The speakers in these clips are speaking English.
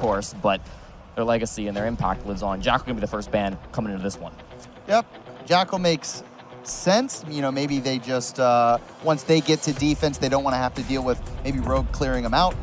course, but their legacy and their impact lives on. Jackal going to be the first ban coming into this one. Yep, Jackal makes sense. You know, maybe they just, once they get to defense, they don't want to have to deal with maybe Rogue clearing them out.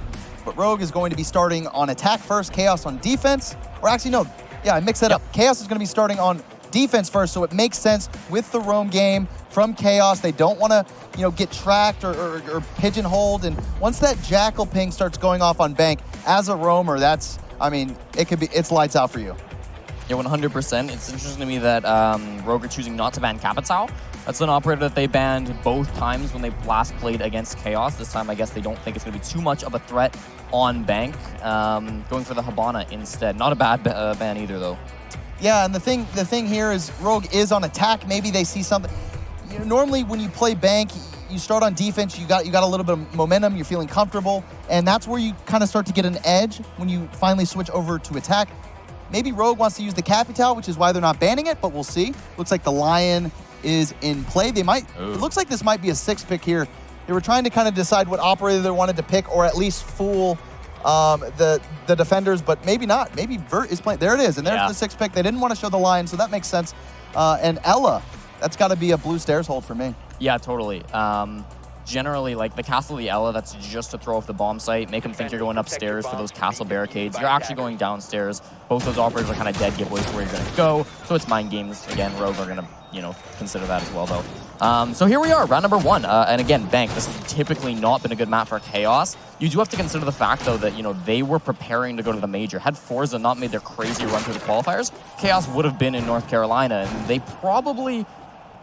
But Rogue is going to be starting on attack first, Chaos on defense. Or actually, no, yeah, I mixed that up. Chaos is going to be starting on defense first, so it makes sense with the roam game from Chaos. They don't want to, you know, get tracked or pigeonholed. And once that Jackal ping starts going off on Bank, as a roamer, that's, I mean, it's lights out for you. Yeah, 100%. It's interesting to me that Rogue are choosing not to ban Capitao. That's an operator that they banned both times when they last played against Chaos. This time, I guess they don't think it's going to be too much of a threat on Bank. Going for the Hibana instead. Not a bad ban either, though. Yeah, and the thing here is Rogue is on attack. Maybe they see something. You know, normally, when you play Bank, you start on defense. You got a little bit of momentum. You're feeling comfortable, and that's where you kind of start to get an edge when you finally switch over to attack. Maybe Rogue wants to use the Capitao, which is why they're not banning it, but we'll see. Looks like the Lion is in play. They might. Ooh. It looks like this might be a 6 pick here. They were trying to kind of decide what operator they wanted to pick, or at least fool the defenders, but maybe not. Maybe Vert is playing. There it is, and there's the 6 pick. They didn't want to show the Lion, so that makes sense. And Ella, that's got to be a blue stairs hold for me. Yeah, totally. Generally, like the Castle of the Ella, that's just to throw off the bomb site, make them think you're going upstairs for those castle barricades. You're actually going downstairs. Both those operators are kind of dead giveaways where you're going to go. So it's mind games. Again, Rogue are going to, you know, consider that as well, though. So here we are, round number 1. And again, Bank, this has typically not been a good map for Chaos. You do have to consider the fact, though, that, you know, they were preparing to go to the major. Had Forza not made their crazy run through the qualifiers, Chaos would have been in North Carolina, and they probably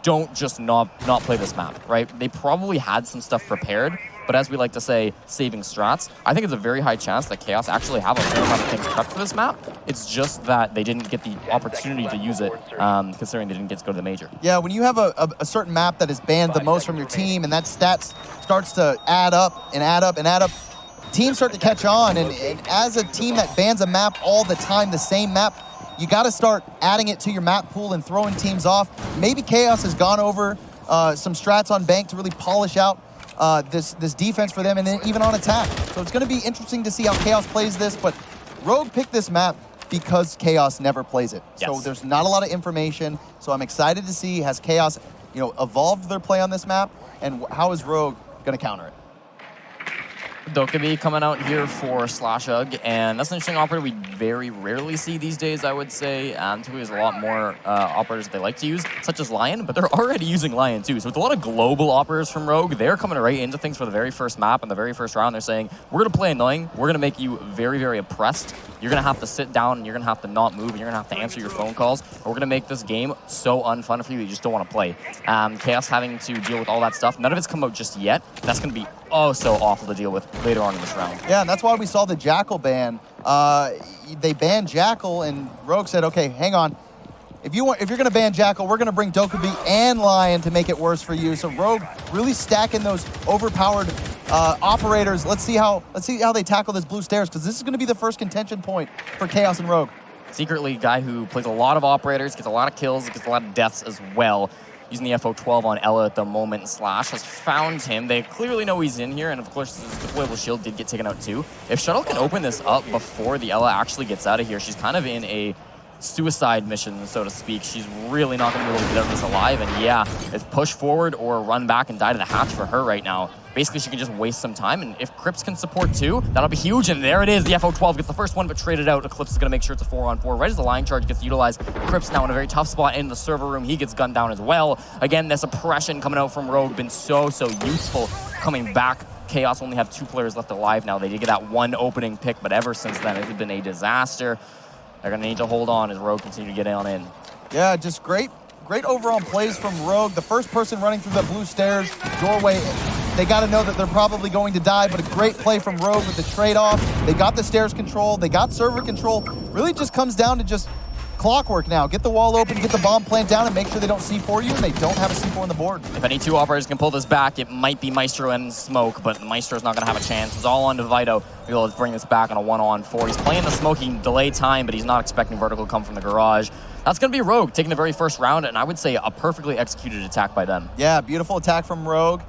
don't just not play this map, right? They probably had some stuff prepared, but as we like to say, saving strats. I think it's a very high chance that Chaos actually have a fair amount of things prepped for this map. It's just that they didn't get the opportunity to use it, considering they didn't get to go to the major. Yeah, when you have a certain map that is banned the most from your team, and that stats starts to add up and add up and add up, teams start to catch on, and as a team that bans a map all the time, the same map, you got to start adding it to your map pool and throwing teams off. Maybe Chaos has gone over some strats on Bank to really polish out this defense for them, and then even on attack. So it's going to be interesting to see how Chaos plays this, but Rogue picked this map because Chaos never plays it. Yes. So there's not a lot of information, so I'm excited to see, has Chaos, you know, evolved their play on this map, and how is Rogue going to counter it? Dokkaebi coming out here for /Hug, and that's an interesting operator we very rarely see these days, I would say. Typically there's a lot more operators that they like to use, such as Lion, but they're already using Lion too. So it's a lot of global operators from Rogue. They're coming right into things for the very first map and the very first round. They're saying, we're going to play annoying. We're going to make you very, very oppressed. You're going to have to sit down, and you're going to have to not move, and you're going to have to answer your phone calls. We're going to make this game so unfun for you that you just don't want to play. Chaos having to deal with all that stuff. None of it's come out just yet. That's going to be oh so awful to deal with later on in this round. Yeah, and that's why we saw the Jackal ban. They banned Jackal, and Rogue said, okay, hang on. If you're going to ban Jackal, we're going to bring Dokkaebi and Lion to make it worse for you. So Rogue really stacking those overpowered operators. Let's see how they tackle this blue stairs, because this is going to be the first contention point for Chaos and Rogue. Secretly, a guy who plays a lot of operators, gets a lot of kills, gets a lot of deaths as well. Using the FO12 on Ella at the moment, /H has found him. They clearly know he's in here, and of course, his deployable shield did get taken out too. If Shuttle can open this up before the Ella actually gets out of here, she's kind of in a suicide mission, so to speak. She's really not going to be able to get out of this alive, and yeah, it's push forward or run back and die to the hatch for her right now. Basically, she can just waste some time, and if Crips can support too, that'll be huge, and there it is. The FO12 gets the first one, but traded out. Eclipse is going to make sure it's a 4-on-4. Right as the line charge gets utilized, Crips now in a very tough spot in the server room. He gets gunned down as well. Again, this oppression coming out from Rogue been so useful coming back. Chaos only have 2 players left alive now. They did get that one opening pick, but ever since then, it has been a disaster. They're going to need to hold on as Rogue continue to get on in. Yeah, just great overall plays from Rogue. The first person running through the blue stairs, doorway, they got to know that they're probably going to die, but a great play from Rogue with the trade-off. They got the stairs control. They got server control. Really just comes down to just clockwork now. Get the wall open, get the bomb plant down, and make sure they don't C4 you, and they don't have a C4 on the board. If any 2 operators can pull this back, it might be Maestro and Smoke, but Maestro's not going to have a chance. It's all on to Vito. He'll bring this back on a 1-on-4. He's playing the Smoke. He can delay time, but he's not expecting vertical to come from the garage. That's going to be Rogue taking the very first round, and I would say a perfectly executed attack by them. Yeah, beautiful attack from Rogue.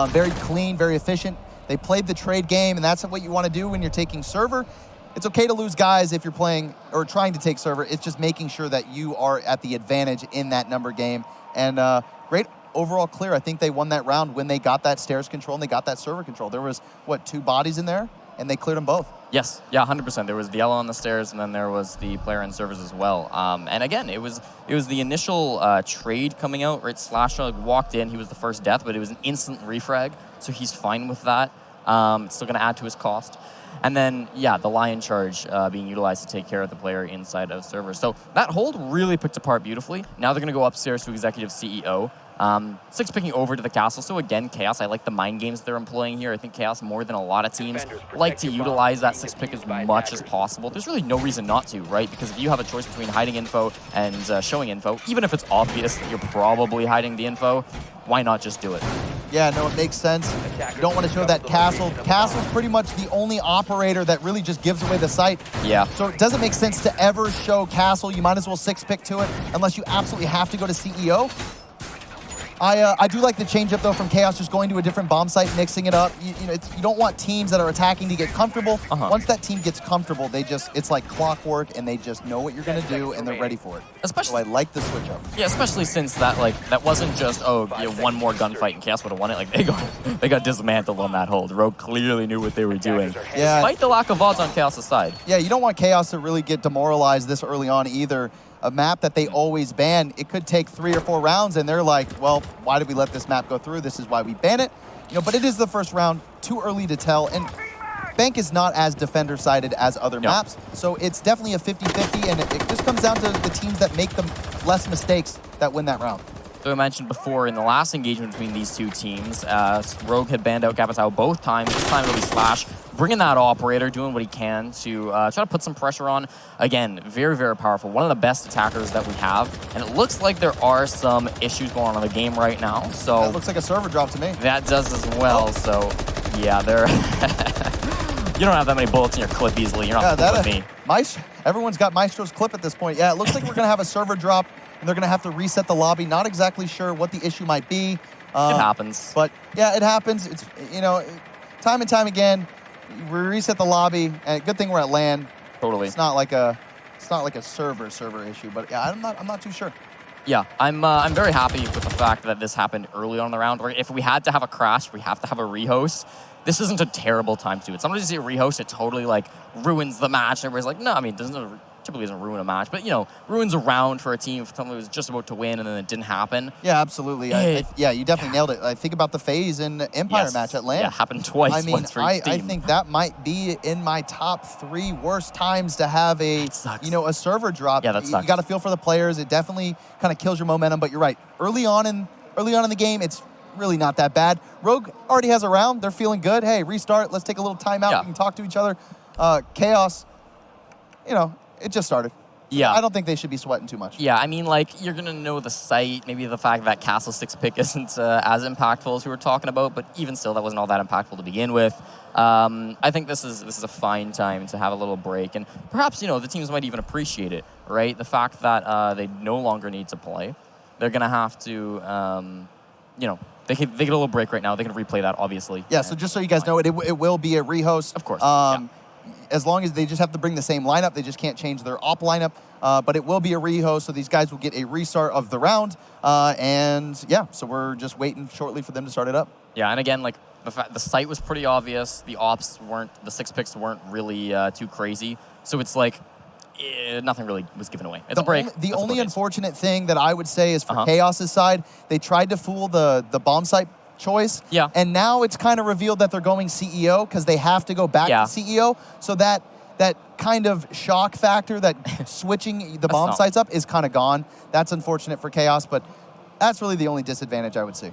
Very clean, very efficient. They played the trade game, and that's what you want to do when you're taking server. it's okay to lose guys if you're playing or trying to take server. It's just making sure that you are at the advantage in that number game. And great overall clear. I think they won that round when they got that stairs control and they got that server control. There was, what, 2 bodies in there? And they cleared them both. Yes, yeah, 100%. There was the yellow on the stairs, and then there was the player in servers as well. And again, it was the initial trade coming out, right? Slasha walked in, he was the first death, but it was an instant refrag, so he's fine with that. It's still going to add to his cost. And then, yeah, the Lion Charge being utilized to take care of the player inside of servers. So that hold really picked apart beautifully. Now they're going to go upstairs to Executive CEO. 6 picking over to the castle. So again, Chaos, I like the mind games they're employing here. I think Chaos, more than a lot of teams, like to utilize that 6 pick as much as possible. There's really no reason not to, right? Because if you have a choice between hiding info and showing info, even if it's obvious that you're probably hiding the info, why not just do it? Yeah, no, it makes sense. You don't want to show that castle. Castle's pretty much the only operator that really just gives away the site. Yeah. So it doesn't make sense to ever show castle. You might as well 6 pick to it unless you absolutely have to go to CEO. I do like the change up though from Chaos, just going to a different bomb site, mixing it up. You know, you don't want teams that are attacking to get comfortable. Once that team gets comfortable, it's like clockwork, and they just know what you're gonna do, and they're ready for it. Especially, so I like the switch up. Yeah, especially since that wasn't just one more gunfight and Chaos would have won it. Like they got dismantled on that hold. Rogue clearly knew what they were doing, despite the lack of odds on Chaos' side. Yeah, you don't want Chaos to really get demoralized this early on either. A map that they always ban, it could take 3 or 4 rounds, and they're like, well, why did we let this map go through? This is why we ban it. You know, but it is the first round, too early to tell. And Bank is not as defender-sided as other maps, so it's definitely a 50-50, and it just comes down to the teams that make the less mistakes that win that round. So I mentioned before, in the last engagement between these 2 teams, Rogue had banned out Capitao both times. This time it'll be Slash, bringing that operator, doing what he can to try to put some pressure on. Again, very, very powerful. One of the best attackers that we have. And it looks like there are some issues going on in the game right now. So that looks like a server drop to me. That does as well. So, yeah, they're... You don't have that many bullets in your clip easily. You're not with me. Everyone's got Maestro's clip at this point. Yeah, it looks like we're going to have a server drop, and they're going to have to reset the lobby. Not exactly sure what the issue might be. It happens. But, yeah, it happens. It's, you know, time and time again, we reset the lobby, and good thing we're at LAN. Totally. It's not like a server issue, but yeah, I'm not too sure. Yeah, I'm very happy with the fact that this happened early on in the round. If we had to have a crash, we have to have a rehost. This isn't a terrible time to do it. Sometimes you see a rehost, it totally like ruins the match. Everybody's like, no, I mean, typically doesn't ruin a match, but you know, ruins a round for a team if something was just about to win and then it didn't happen. Yeah, absolutely. Yeah, you definitely nailed it. I think about the FaZe and Empire match at LAN. Yeah, happened twice. I mean, once for each team. I think that might be in my top 3 worst times to have a a server drop. Yeah, that sucks. You got to feel for the players. It definitely kind of kills your momentum. But you're right. Early on in the game, it's really not that bad. Rogue already has a round. They're feeling good. Hey, restart. Let's take a little timeout. We can talk to each other. Chaos, you know, it just started. Yeah. I don't think they should be sweating too much. Yeah, I mean, like, you're going to know the site. Maybe the fact that Castle 6 pick isn't as impactful as we were talking about, but even still, that wasn't all that impactful to begin with. I think this is a fine time to have a little break, and perhaps, you know, the teams might even appreciate it, right? The fact that they no longer need to play. They're going to have to, you know, they get a little break right now. They can replay that, obviously. Yeah, so just so you guys know, it will be a rehost. Of course, as long as they just have to bring the same lineup. They just can't change their op lineup. But it will be a rehost, so these guys will get a restart of the round. And yeah, so we're just waiting shortly for them to start it up. Yeah, and again, like the site was pretty obvious. The ops weren't, the 6 picks weren't really too crazy. So it's like nothing really was given away. It's a break. The only unfortunate thing that I would say is for Chaos's side, they tried to fool the bomb site choice. Yeah. And now it's kind of revealed that they're going CEO because they have to go back to CEO. So that kind of shock factor, that switching the bomb sites up is kind of gone. That's unfortunate for Chaos, but that's really the only disadvantage I would see.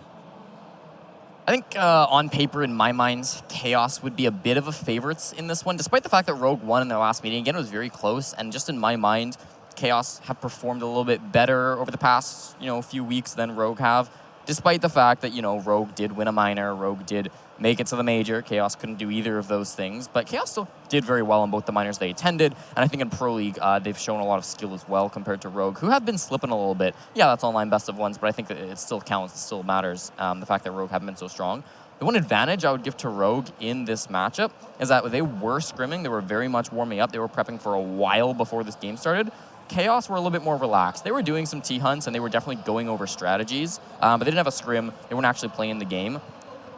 I think on paper, in my mind, Chaos would be a bit of a favorites in this one, despite the fact that Rogue won in their last meeting. Again, it was very close, and just in my mind, Chaos have performed a little bit better over the past, few weeks than Rogue have. Despite the fact that, Rogue did win a minor, Rogue did make it to the major. Chaos couldn't do either of those things, but Chaos still did very well in both the minors they attended, and I think in Pro League, they've shown a lot of skill as well compared to Rogue, who have been slipping a little bit. Yeah, that's online best of ones, but I think that it still counts, it still matters, the fact that Rogue haven't been so strong. The one advantage I would give to Rogue in this matchup is that they were scrimming. They were very much warming up. They were prepping for a while before this game started. Chaos were a little bit more relaxed. They were doing some T-hunts, and they were definitely going over strategies, but they didn't have a scrim. They weren't actually playing the game.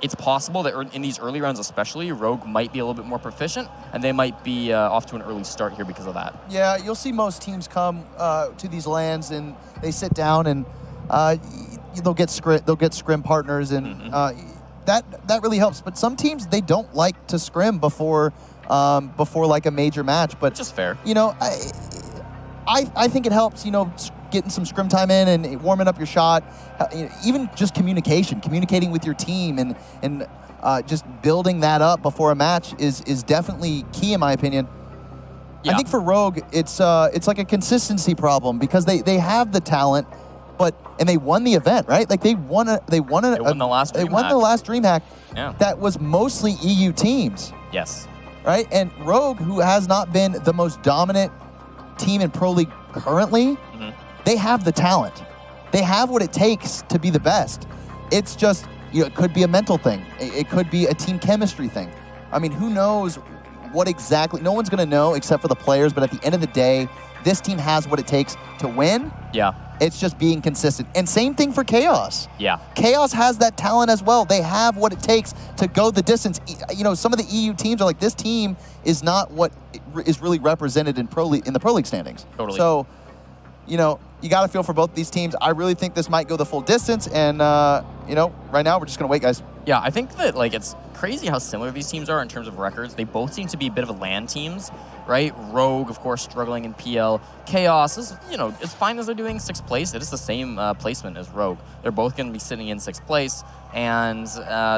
It's possible that in these early rounds especially, Rogue might be a little bit more proficient, and they might be off to an early start here because of that. Yeah, you'll see most teams come to these lands, and they sit down, and they'll get scrim partners, and that really helps. But some teams, they don't like to scrim before like a major match. But just fair. You know, I think it helps, you know, getting some scrim time in and warming up your shot. Even just communicating with your team and just building that up before a match is definitely key in my opinion. Yeah. I think for Rogue, it's like a consistency problem because they have the talent, and they won the event, right? Like they won the last DreamHack. Yeah. That was mostly EU teams. Yes. Right? And Rogue, who has not been the most dominant team in Pro League currently, they have the talent. They have what it takes to be the best. It's just, it could be a mental thing. It could be a team chemistry thing. I mean, who knows what exactly? No one's going to know except for the players, but at the end of the day, this team has what it takes to win. Yeah. It's just being consistent. And same thing for Chaos. Yeah. Chaos has that talent as well. They have what it takes to go the distance. You know, some of the EU teams are like, this team is not what is really represented in the Pro League standings. Totally. So, you know, you got to feel for both these teams. I really think this might go the full distance. And, you know, right now we're just going to wait, guys. Yeah, I think that, like, it's crazy how similar these teams are in terms of records. They both seem to be a bit of a LAN teams, right? Rogue, of course, struggling in PL. Chaos is, you know, as fine as they're doing 6th place, it is the same placement as Rogue. They're both going to be sitting in 6th place, and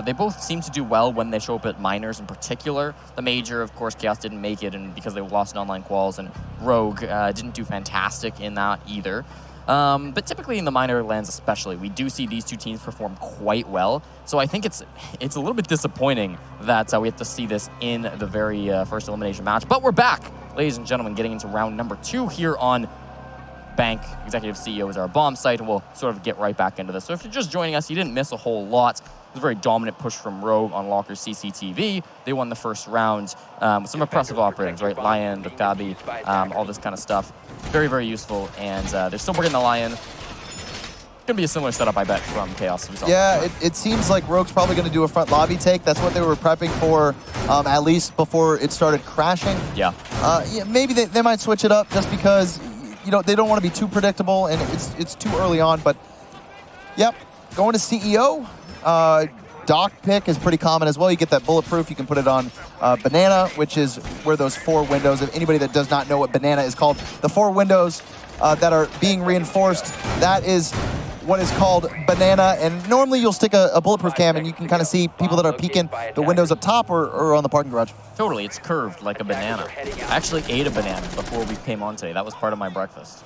they both seem to do well when they show up at minors in particular. The major, of course, Chaos didn't make it and because they lost in online quals, and Rogue didn't do fantastic in that either. But typically in the minor lands especially, we do see these two teams perform quite well. So I think it's a little bit disappointing that we have to see this in the very first elimination match. But we're back, ladies and gentlemen, getting into round number 2 here on Bank. Executive CEO is our bomb site, and we'll sort of get right back into this. So if you're just joining us, you didn't miss a whole lot. It was a very dominant push from Rogue on Locker CCTV. They won the first round with some impressive operators, right? Lion, Dukabi, all this kind of stuff. Very, very useful, and they're still working the Lion. Going to be a similar setup, I bet, from Chaos. Yeah, it seems like Rogue's probably going to do a front lobby take. That's what they were prepping for, at least before it started crashing. Yeah. Yeah, maybe they might switch it up just because, you know, they don't want to be too predictable, and it's too early on. But, yep, going to CEO. Dock pick is pretty common as well. You get that bulletproof. You can put it on Banana, which is where those 4 windows, if anybody that does not know what Banana is called, the 4 windows that are being reinforced, that is what is called Banana. And normally you'll stick a bulletproof cam and you can kind of see people that are peeking the windows up top or on the parking garage. Totally, it's curved like a banana. I actually ate a banana before we came on today. That was part of my breakfast.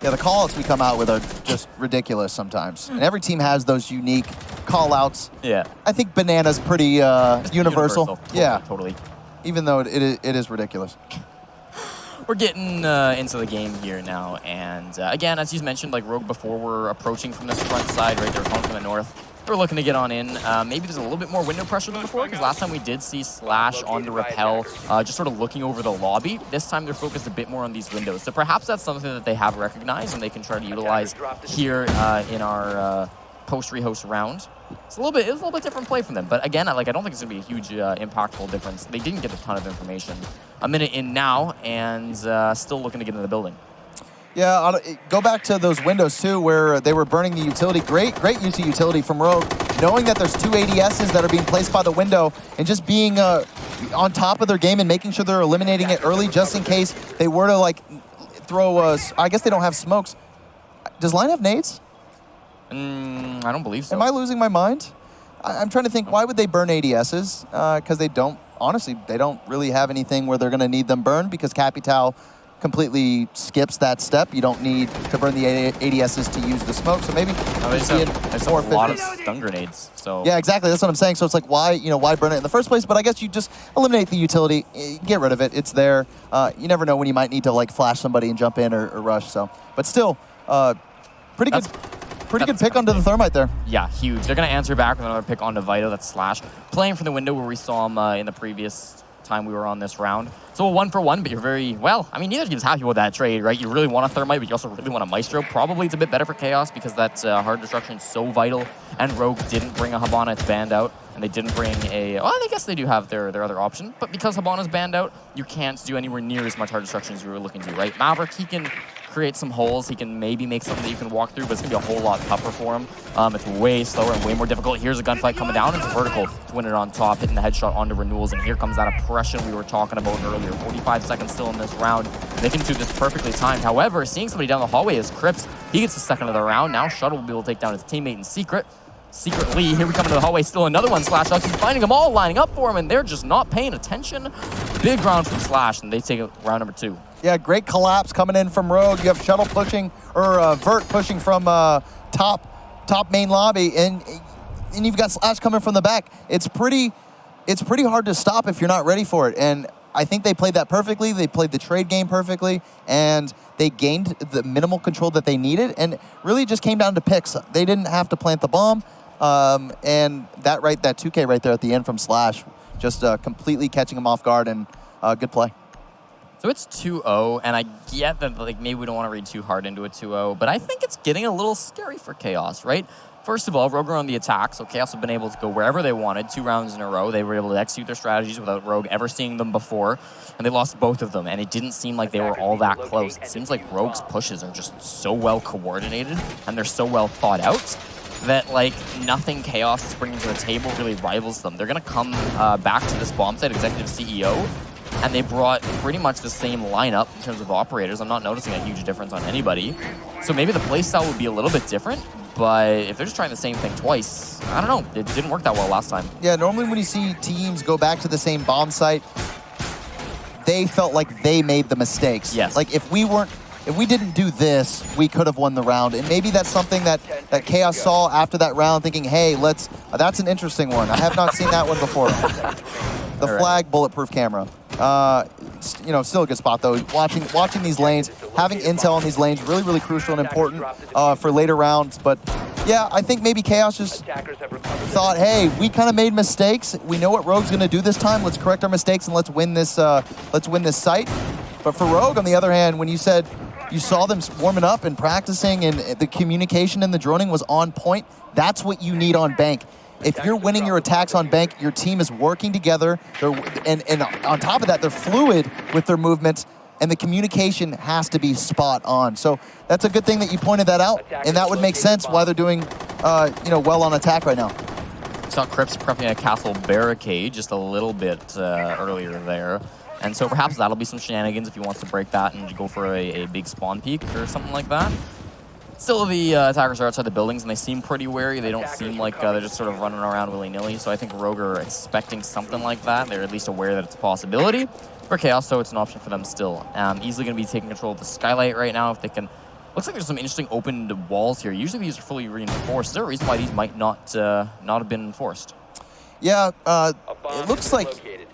Yeah, the call-outs we come out with are just ridiculous sometimes. And every team has those unique call-outs. Yeah. I think Banana's pretty universal. Totally, yeah. Totally. Even though it is ridiculous. We're getting into the game here now. And again, as you mentioned, like Rogue before, we're approaching from this front side, right? They're coming from the north. We're looking to get on in. Maybe there's a little bit more window pressure than before, because last time we did see Slash on the Repel, just sort of looking over the lobby. This time they're focused a bit more on these windows. So perhaps that's something that they have recognized and they can try to utilize here in our post-rehost round. It's a little bit different play from them. But again, I don't think it's going to be a huge impactful difference. They didn't get a ton of information. A minute in now, and still looking to get into the building. Yeah, go back to those windows too, where they were burning the utility. Great use of utility from Rogue, knowing that there's 2 ADSs that are being placed by the window, and just being on top of their game and making sure they're eliminating it early, just in case they were to throw. I guess they don't have smokes. Does Line have nades? I don't believe so. Am I losing my mind? I'm trying to think. Why would they burn ADSs? Because they don't. Honestly, they don't really have anything where they're going to need them burned, because Capital completely skips that step. You don't need to burn the ADSs to use the smoke, so maybe there's a lot of stun grenades. So yeah, exactly. That's what I'm saying. So it's like, why burn it in the first place? But I guess you just eliminate the utility, get rid of it. It's there. You never know when you might need to flash somebody and jump in or rush. So, but still, pretty good. Pretty good pick onto the Thermite there. Yeah, huge. They're going to answer back with another pick onto Vito. That's Slash. Playing from the window where we saw him in the previous time we were on this round. So a 1-for-1, but you're very, well, I mean, neither team's happy with that trade, right? You really want a Thermite, but you also really want a Maestro. Probably it's a bit better for Chaos because that hard destruction is so vital. And Rogue didn't bring a Hibana, it's banned out. And they didn't bring a, well, I guess they do have their other option. But because Hibana's banned out, you can't do anywhere near as much hard destruction as you were looking to, right? Maverick, he can create some holes. He can maybe make something that you can walk through, but it's going to be a whole lot tougher for him. It's way slower and way more difficult. Here's a gunfight coming down. It's vertical to win it on top, hitting the headshot onto Renewals, and here comes that oppression we were talking about earlier. 45 seconds still in this round. They can do this perfectly timed. However, seeing somebody down the hallway is Crips. He gets the second of the round. Now Shuttle will be able to take down his teammate in secret. Secretly, here we come into the hallway, still another one, Slash. He's finding them all, lining up for him, and they're just not paying attention. Big round from Slash, and they take round number 2. Yeah, great collapse coming in from Rogue. You have Shuttle pushing, or Vert pushing from top main lobby, and you've got Slash coming from the back. It's pretty hard to stop if you're not ready for it, and I think they played that perfectly. They played the trade game perfectly, and they gained the minimal control that they needed, and really just came down to picks. They didn't have to plant the bomb, and that 2K right there at the end from Slash, just completely catching him off guard, and good play. So it's 2-0, and I get that like maybe we don't want to read too hard into a 2-0, but I think it's getting a little scary for Chaos, right? First of all, Rogue are on the attack, so Chaos have been able to go wherever they wanted, 2 rounds in a row. They were able to execute their strategies without Rogue ever seeing them before, and they lost both of them, and it didn't seem like they were all that close. It seems like Rogue's pushes are just so well coordinated, and they're so well thought out, that like nothing Chaos is bringing to the table really rivals them. They're going to come back to this bomb site, Executive CEO, and they brought pretty much the same lineup in terms of operators. I'm not noticing a huge difference on anybody. So maybe the playstyle would be a little bit different, but if they're just trying the same thing twice, I don't know. It didn't work that well last time. Yeah, normally when you see teams go back to the same bomb site, they felt like they made the mistakes. Yes. Like if we didn't do this, we could have won the round. And maybe that's something that Chaos saw after that round, thinking, hey, that's an interesting one. I have not seen that one before. The flag bulletproof camera. Still a good spot though. Watching these lanes, having intel on these lanes, really, really crucial and important for later rounds. But yeah, I think maybe Chaos just thought, hey, we kind of made mistakes. We know what Rogue's going to do this time. Let's correct our mistakes and let's win this site. But for Rogue, on the other hand, when you said you saw them warming up and practicing, and the communication and the droning was on point, that's what you need on Bank. If you're winning your attacks on Bank, your team is working together, and on top of that, they're fluid with their movements, and the communication has to be spot on. So that's a good thing that you pointed that out, and that would make sense why they're doing well on attack right now. Saw Crips prepping a castle barricade just a little bit earlier there. And so perhaps that'll be some shenanigans if he wants to break that and go for a big spawn peak or something like that. Still, the attackers are outside the buildings, and they seem pretty wary. They don't seem like they're just sort of running around willy-nilly, so I think Rogue are expecting something like that. They're at least aware that it's a possibility. For Chaos, though, it's an option for them still. Easily going to be taking control of the skylight right now if they can. Looks like there's some interesting open walls here. Usually these are fully reinforced. Is there a reason why these might not have been enforced? Yeah, it looks like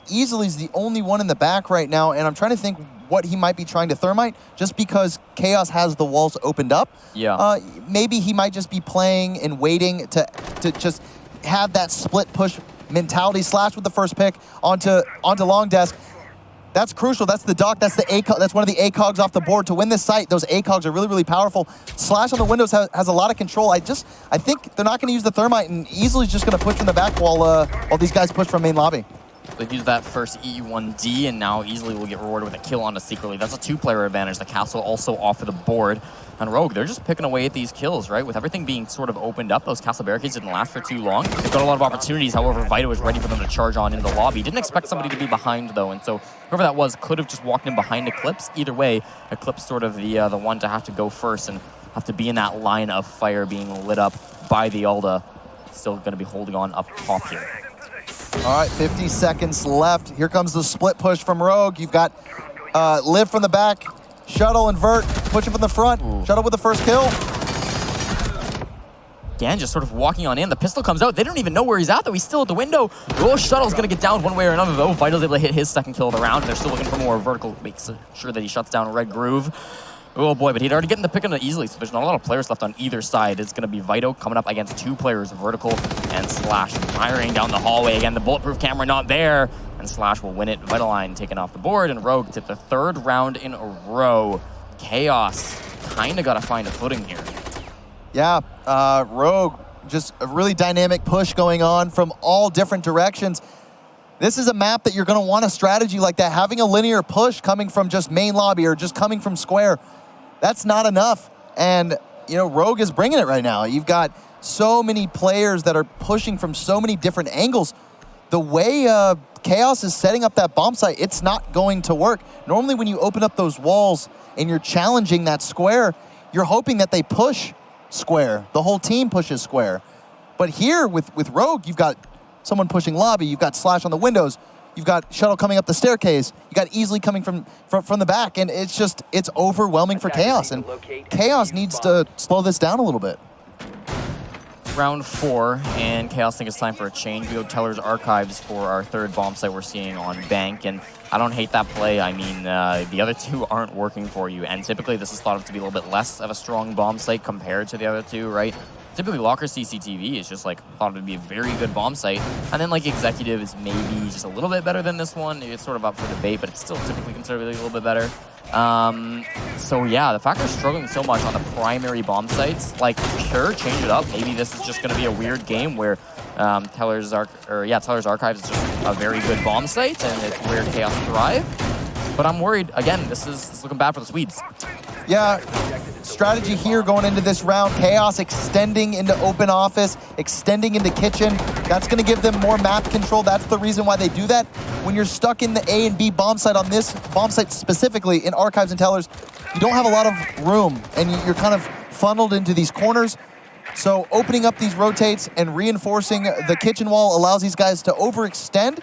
Easily's the only one in the back right now, and I'm trying to think what he might be trying to thermite, just because Chaos has the walls opened up. Yeah. Maybe he might just be playing and waiting to just have that split push mentality. Slash with the first pick onto long desk. That's crucial. That's the dock. That's the ACOG. That's one of the ACOGs off the board to win this site. Those ACOGs are really, really powerful. Slash on the windows has a lot of control. I think they're not going to use the thermite, and Easily just going to push from the back while these guys push from main lobby. They've used that first E1D, and now Easily will get rewarded with a kill onto Secretly. That's a 2-player advantage. The castle also off of the board. And Rogue, they're just picking away at these kills, right? With everything being sort of opened up, those castle barricades didn't last for too long. They've got a lot of opportunities. However, Vito was ready for them to charge on into the lobby. Didn't expect somebody to be behind, though, and so whoever that was could have just walked in behind Eclipse. Either way, Eclipse sort of the one to have to go first and have to be in that line of fire being lit up by the Alda. Still going to be holding on up top here. All right, 50 seconds left. Here comes the split push from Rogue. You've got Liv from the back, Shuttle and Vert pushing from the front. Ooh. Shuttle with the first kill. Again, just sort of walking on in. The pistol comes out. They don't even know where he's at, though. He's still at the window. Shuttle's going to get down one way or another, though. Vital's able to hit his second kill of the round. They're still looking for more vertical. Makes sure that he shuts down Red Groove. Oh boy, but he'd already gotten the pick on it easily, so there's not a lot of players left on either side. It's going to be Vito coming up against 2 players, Vertical and Slash, firing down the hallway. Again, the bulletproof camera not there, and Slash will win it. Vitaline taken off the board, and Rogue to the 3rd round in a row. Chaos kind of got to find a footing here. Yeah, Rogue, just a really dynamic push going on from all different directions. This is a map that you're going to want a strategy like that. Having a linear push coming from just main lobby or just coming from square, that's not enough. And, you know, Rogue is bringing it right now. You've got so many players that are pushing from so many different angles. The way Chaos is setting up that bomb site, it's not going to work. Normally when you open up those walls and you're challenging that square, you're hoping that they push square. The whole team pushes square. But here with Rogue, you've got someone pushing lobby, you've got Slash on the windows, you've got Shuttle coming up the staircase, you got Easily coming from the back, and it's overwhelming for Chaos, and Chaos needs to slow this down a little bit. Round 4, and Chaos think it's time for a change. We go Teller's Archives for our 3rd bomb site we're seeing on Bank, and I don't hate that play. I mean, the other 2 aren't working for you, and typically this is thought of to be a little bit less of a strong bomb site compared to the other 2, right? Typically, Locker CCTV is just like thought it would be a very good bomb site, and then like Executive is maybe just a little bit better than this one. It's sort of up for debate, but it's still typically considered a little bit better. So yeah, the fact they're struggling so much on the primary bomb sites, like sure, change it up. Maybe this is just going to be a weird game where Teller's Archives is just a very good bomb site, and it's where Chaos thrive. But I'm worried again. This is looking bad for the Swedes. Yeah, strategy here going into this round. Chaos extending into open office, extending into kitchen. That's going to give them more map control. That's the reason why they do that. When you're stuck in the A and B bomb site on this bomb site specifically in Archives and Tellers, you don't have a lot of room, and you're kind of funneled into these corners. So opening up these rotates and reinforcing the kitchen wall allows these guys to overextend.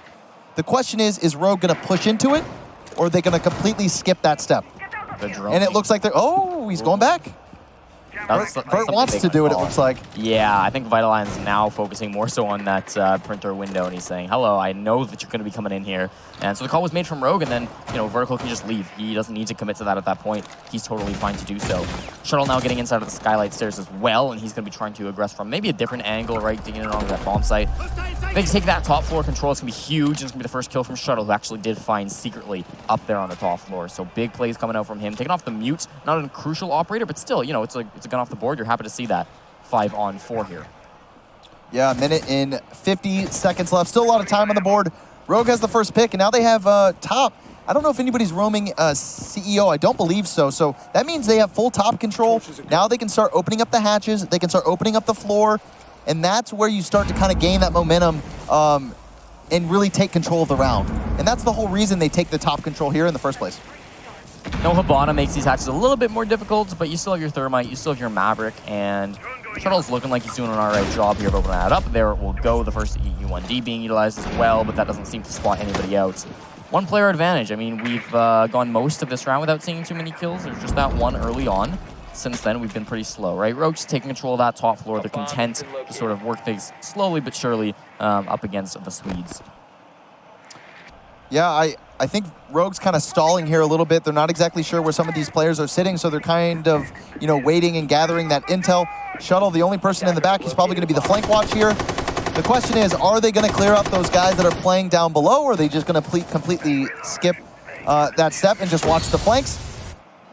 The question is Rogue going to push into it, or are they going to completely skip that step? And it looks like they're... Oh, he's going back. Vert wants to do it, it looks like. Yeah, I think Vitaline's now focusing more so on that printer window, and he's saying, hello, I know that you're going to be coming in here. And so the call was made from Rogue, and then, you know, Vertical can just leave. He doesn't need to commit to that at that point. He's totally fine to do so. Shuttle now getting inside of the skylight stairs as well, and he's going to be trying to aggress from maybe a different angle, right, digging in on that bomb site. They take that top floor control. It's going to be huge, and it's going to be the first kill from Shuttle, who actually did find secretly up there on the top floor. So big plays coming out from him. Taking off the mute, not a crucial operator, but still, you know, it's a gun off the board. You're happy to see that. 5-on-4 here. Yeah, a minute and 50 seconds left. Still a lot of time on the board. Rogue has the first pick, and now they have top. I don't know if anybody's roaming CEO. I don't believe so. So that means they have full top control. Now they can start opening up the hatches. They can start opening up the floor. And that's where you start to kind of gain that momentum and really take control of the round. And that's the whole reason they take the top control here in the first place. No Hibana makes these hatches a little bit more difficult, but you still have your Thermite, you still have your Maverick, and Shuttle's looking like he's doing an alright job here of opening that up. There it will go, the first EU1D being utilized as well, but that doesn't seem to spot anybody out. One player advantage. I mean, we've gone most of this round without seeing too many kills. There's just that one early on. Since then, we've been pretty slow, right? Rogue's taking control of that top floor. They're content to sort of work things slowly but surely up against the Swedes. Yeah, I think Rogue's kind of stalling here a little bit. They're not exactly sure where some of these players are sitting, so they're kind of, you know, waiting and gathering that intel. Shuttle, the only person in the back, he's probably going to be the flank watch here. The question is, are they going to clear up those guys that are playing down below, or are they just going to completely skip that step and just watch the flanks?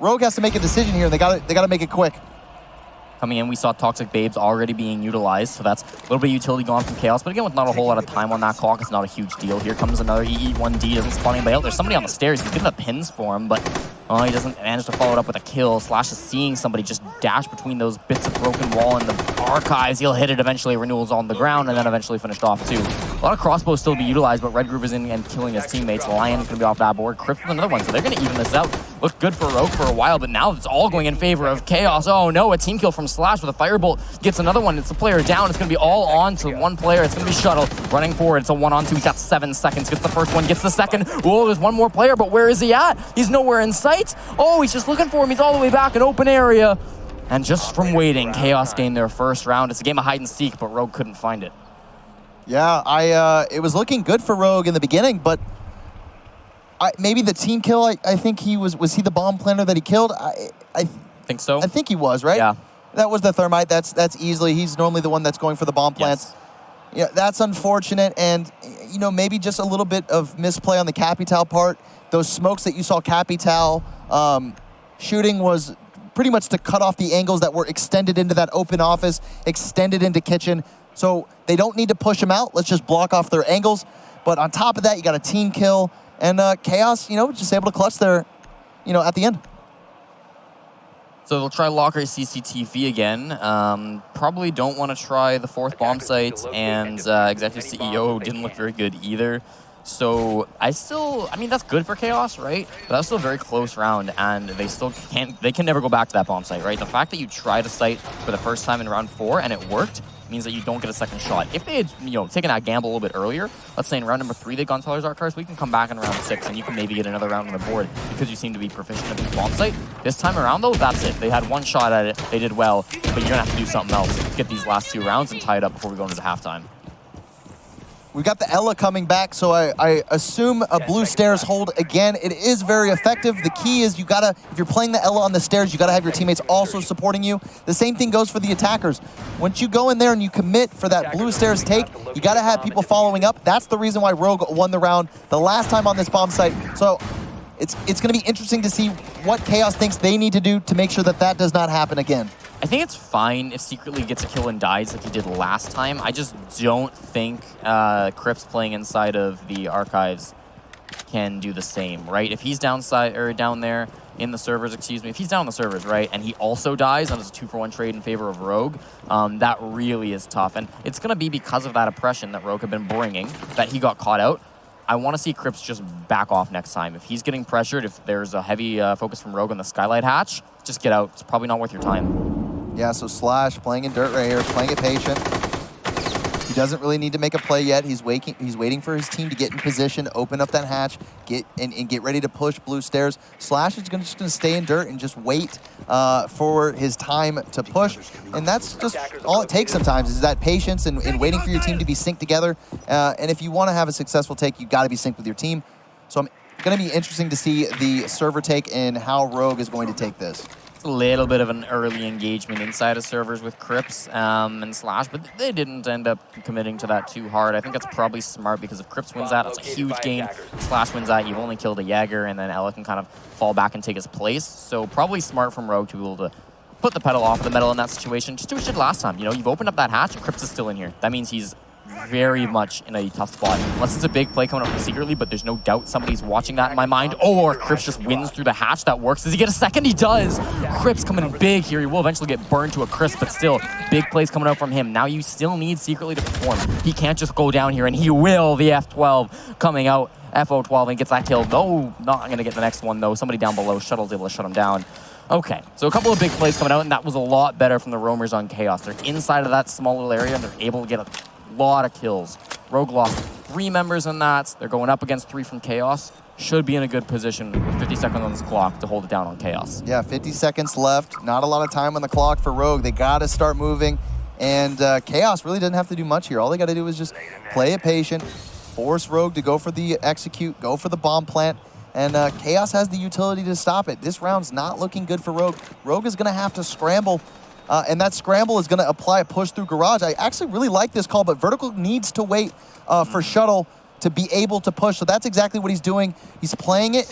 Rogue has to make a decision here. They got to make it quick. Coming in, we saw Toxic Babes already being utilized, so that's a little bit of utility gone from Chaos, but again, with not a whole lot of time on that clock, it's not a huge deal. Here comes another EE1D, doesn't spawn anybody out. There's somebody on the stairs. He's getting the pins for him, but he doesn't manage to follow it up with a kill. Slash is seeing somebody just dash between those bits of broken wall and the archives. He'll hit it eventually. Renewal's on the ground, and then eventually finished off, too. A lot of crossbows still be utilized, but Red Groove is in and killing his teammates. Lion's going to be off that board. Crypt with another one, so they're going to even this out. Looked good for Rogue for a while, but now it's all going in favor of Chaos. Oh, no, a team kill from Slash with a Firebolt. Gets another one. It's the player down. It's going to be all on to one player. It's going to be Shuttle running forward. It's a 1-on-2. He's got 7 seconds. Gets the first one. Gets the second. Whoa, there's one more player, but where is he at? He's nowhere in sight. Oh, he's just looking for him. He's all the way back in open area. And just from waiting, Chaos gained their first round. It's a game of hide and seek, but Rogue couldn't find it. Yeah, it was looking good for Rogue in the beginning, but maybe the team kill, I think he was he the bomb planter that he killed? I think so. I think he was, right? Yeah. That was the thermite. That's easily, he's normally the one that's going for the bomb plants. Yes. Yeah, that's unfortunate, and maybe just a little bit of misplay on the Capital part. Those smokes that you saw Capital shooting was pretty much to cut off the angles that were extended into that open office, extended into kitchen. So they don't need to push them out. Let's just block off their angles. But on top of that, you got a team kill, and Chaos, just able to clutch there, at the end. So they'll try locker CCTV again. Probably don't want to try the 4th bomb site, and Executive CEO didn't look very good either. So I mean, that's good for Chaos, right? But that's still a very close round, and they can never go back to that bomb site, right? The fact that you tried a site for the first time in round 4 and it worked means that you don't get a second shot. If they had, taken that gamble a little bit earlier, let's say in round number 3 they got Teller's Art cards, we can come back in round 6 and you can maybe get another round on the board because you seem to be proficient at the bomb site. This time around though, that's it. They had one shot at it, they did well, but you're gonna have to do something else to get these last 2 rounds and tie it up before we go into the halftime. We got the Ella coming back, so I assume a blue stairs hold again. It is very effective. The key is if you're playing the Ella on the stairs, you gotta have your teammates also supporting you. The same thing goes for the attackers. Once you go in there and you commit for that blue stairs take, you gotta have people following up. That's the reason why Rogue won the round the last time on this bomb site. So it's gonna be interesting to see what Chaos thinks they need to do to make sure that does not happen again. I think it's fine if Secretly gets a kill and dies like he did last time. I just don't think Crips playing inside of the archives can do the same, right? If he's down there in the servers, if he's down on the servers, right, and he also dies on his 2-for-1 trade in favor of Rogue, that really is tough. And it's going to be because of that oppression that Rogue have been bringing that he got caught out. I want to see Crips just back off next time. If he's getting pressured, if there's a heavy focus from Rogue on the Skylight hatch, just get out. It's probably not worth your time. Yeah, so Slash playing in dirt right here, playing it patient. He doesn't really need to make a play yet. He's waiting for his team to get in position, open up that hatch, get ready to push blue stairs. Slash is just gonna stay in dirt and just wait for his time to push. And that's just all it takes sometimes is that patience and waiting for your team to be synced together. And if you want to have a successful take, you got to be synced with your team. So I'm going to be interesting to see the server take and how Rogue is going to take this. A little bit of an early engagement inside of servers with Crips and Slash, but they didn't end up committing to that too hard. I think that's probably smart because if Crips wins that, it's a huge gain. Slash wins that, you've only killed a Jaeger, and then Ella can kind of fall back and take his place. So probably smart from Rogue to be able to put the pedal off the metal in that situation. Just do what you did last time. You've opened up that hatch and Crips is still in here. That means he's very much in a tough spot. Unless it's a big play coming up secretly, but there's no doubt somebody's watching that in my mind. Oh, or Crips just wins through the hatch. That works. Does he get a second? He does. Crips coming in big here. He will eventually get burned to a crisp, but still, big plays coming out from him. Now you still need Secretly to perform. He can't just go down here, and he will. The F12 coming out. FO12 and gets that kill. No, not going to get the next one, though. Somebody down below. Shuttle's able to shut him down. Okay, so a couple of big plays coming out, and that was a lot better from the roamers on Chaos. They're inside of that small little area, and they're able to get a lot of kills. Rogue lost 3 members in that. They're going up against 3 from Chaos. Should be in a good position with 50 seconds on this clock to hold it down on Chaos. Yeah, 50 seconds left. Not a lot of time on the clock for Rogue. They got to start moving. And Chaos really doesn't have to do much here. All they got to do is just play it patient, force Rogue to go for the execute, go for the bomb plant. And Chaos has the utility to stop it. This round's not looking good for Rogue. Rogue is going to have to scramble. And that scramble is going to apply a push through garage. I actually really like this call, but Vertical needs to wait for Shuttle to be able to push. So that's exactly what he's doing. He's playing it,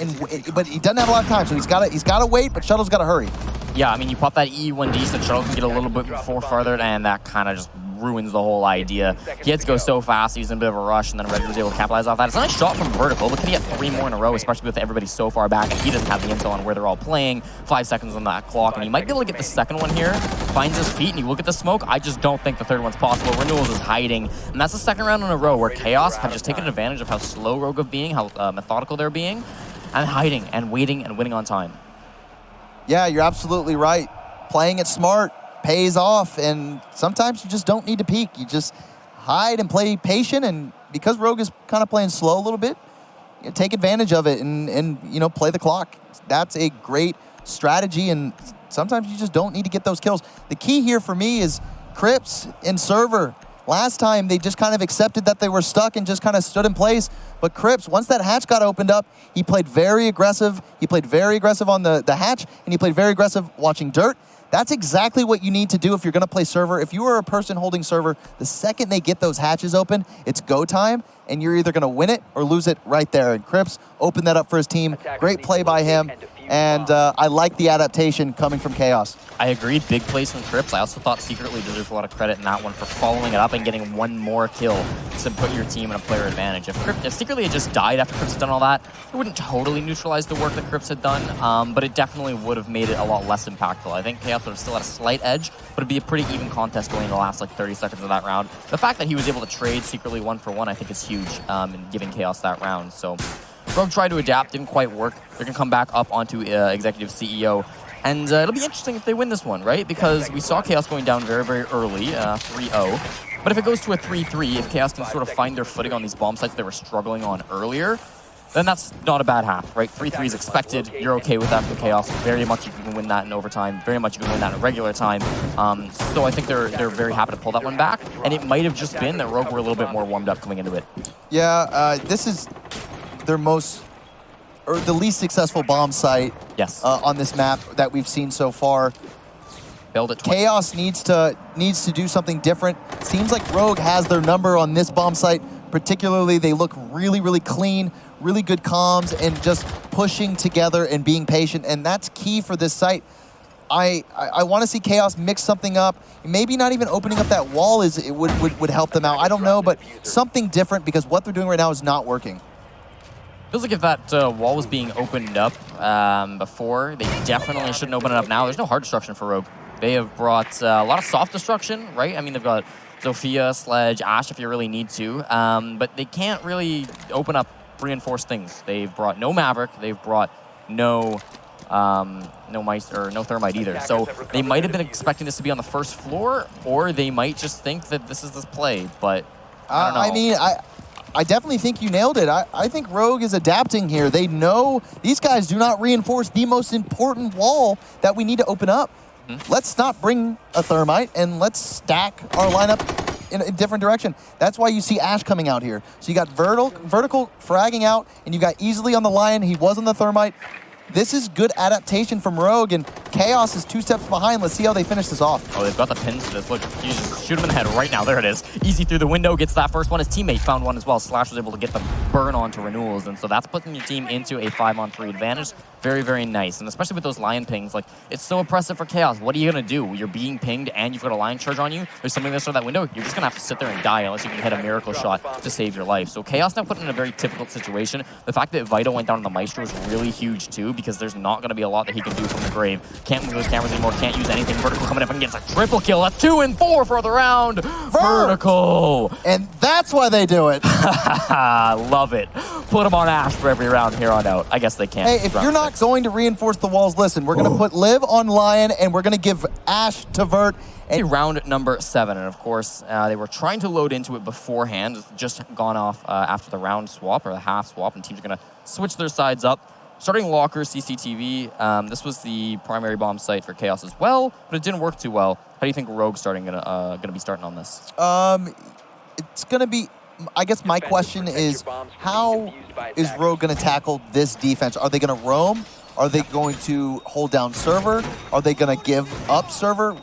but he doesn't have a lot of time. So he's got to wait, but Shuttle's got to hurry. Yeah, I mean, you pop that E1D so Shuttle can get a little bit farther, and that kind of just ruins the whole idea. He had to go so fast, he's in a bit of a rush, and then Red was able to capitalize off that. It's a nice shot from Vertical, but can he get 3 more in a row, especially with everybody so far back, and he doesn't have the intel on where they're all playing. 5 seconds on that clock, and he might be able to get the second one here. Finds his feet, and he will get the smoke. I just don't think the third one's possible. Renewals is hiding, and that's the second round in a row where Chaos have just taken advantage of how slow Rogue have being, how methodical they're being, and hiding, and waiting, and winning on time. Yeah, you're absolutely right. Playing it smart pays off, and sometimes you just don't need to peek. You just hide and play patient, and because Rogue is kind of playing slow a little bit, take advantage of it and play the clock. That's a great strategy, and sometimes you just don't need to get those kills. The key here for me is Crips and Server. Last time, they just kind of accepted that they were stuck and just kind of stood in place. But Cripps, once that hatch got opened up, he played very aggressive. He played very aggressive on the hatch, and he played very aggressive watching dirt. That's exactly what you need to do if you're going to play server. If you are a person holding server, the second they get those hatches open, it's go time, and you're either going to win it or lose it right there. And Cripps opened that up for his team. Great play by him, and I like the adaptation coming from Chaos. I agree. Big plays from Cripps. I also thought Secretly deserves a lot of credit in that one for following it up and getting one more kill to put your team in a player advantage. If Secretly had just died after Cripps had done all that, it wouldn't totally neutralize the work that Cripps had done, but it definitely would have made it a lot less impactful. I think Chaos would have still had a slight edge, but it'd be a pretty even contest going in the last like 30 seconds of that round. The fact that he was able to trade Secretly 1-for-1, I think is huge in giving Chaos that round. So Rogue tried to adapt, didn't quite work. They're going to come back up onto Executive CEO. And it'll be interesting if they win this one, right? Because we saw Chaos going down very, very early, 3-0. But if it goes to a 3-3, if Chaos can sort of find their footing on these bomb sites they were struggling on earlier, then that's not a bad half, right? 3-3 is expected. You're okay with that for Chaos. Very much you can win that in overtime. Very much you can win that in regular time. So I think they're very happy to pull that one back. And it might have just been that Rogue were a little bit more warmed up coming into it. Yeah, this is their most, or the least successful bomb site on this map that we've seen so far. Build it. Chaos needs to do something different. Seems like Rogue has their number on this bomb site. Particularly, they look really, really clean, really good comms, and just pushing together and being patient. And that's key for this site. I want to see Chaos mix something up. Maybe not even opening up that wall would help them out. I don't know, but something different, because what they're doing right now is not working. Feels like if that wall was being opened up before, they definitely shouldn't open it up now. There's no hard destruction for Rogue. They have brought a lot of soft destruction, right? I mean, they've got Zofia, Sledge, Ashe if you really need to, but they can't really open up reinforced things. They've brought no Maverick. They've brought no Meister, no Thermite either. So they might have been expecting this to be on the first floor, or they might just think that this is this play, but I don't know. I mean, I definitely think you nailed it. I think Rogue is adapting here. They know these guys do not reinforce the most important wall that we need to open up. Let's not bring a Thermite, and let's stack our lineup in a different direction. That's why you see Ashe coming out here. So you got vertical fragging out, and you got easily on the Lion. He was on the Thermite. This is good adaptation from Rogue, and Chaos is 2 steps behind. Let's see how they finish this off. Oh, they've got the pins to this. Look, you just shoot him in the head right now. There it is. Easy through the window, gets that first one. His teammate found one as well. Slash was able to get the burn onto Renewals, and so that's putting your team into a 5-on-3 advantage. Very, very nice, and especially with those Lion pings, like, it's so oppressive for Chaos. What are you going to do? You're being pinged, and you've got a Lion charge on you. There's something that's on that window. You're just going to have to sit there and die unless you can hit a miracle shot to save your life. So Chaos now put in a very difficult situation. The fact that Vital went down on the Maestro is really huge, too, because there's not going to be a lot that he can do from the grave. Can't move his cameras anymore, can't use anything. Vertical coming up and gets a triple kill. That's 2 and 4 for the round. Vertical. And that's why they do it. Love it. Put him on Ashe for every round here on out. I guess they can. Hey, if you're not going to reinforce the walls, listen, we're going to put Liv on Lion, and we're going to give Ashe to Vert. And round number 7, and of course, they were trying to load into it beforehand. It's just gone off after the round swap, or the half swap, and teams are going to switch their sides up. Starting Locker, CCTV, this was the primary bomb site for Chaos as well, but it didn't work too well. How do you think Rogue's gonna be starting on this? It's going to be, I guess my question is, how is Rogue going to tackle this defense? Are they going to roam? Are they going to hold down server? Are they going to give up server?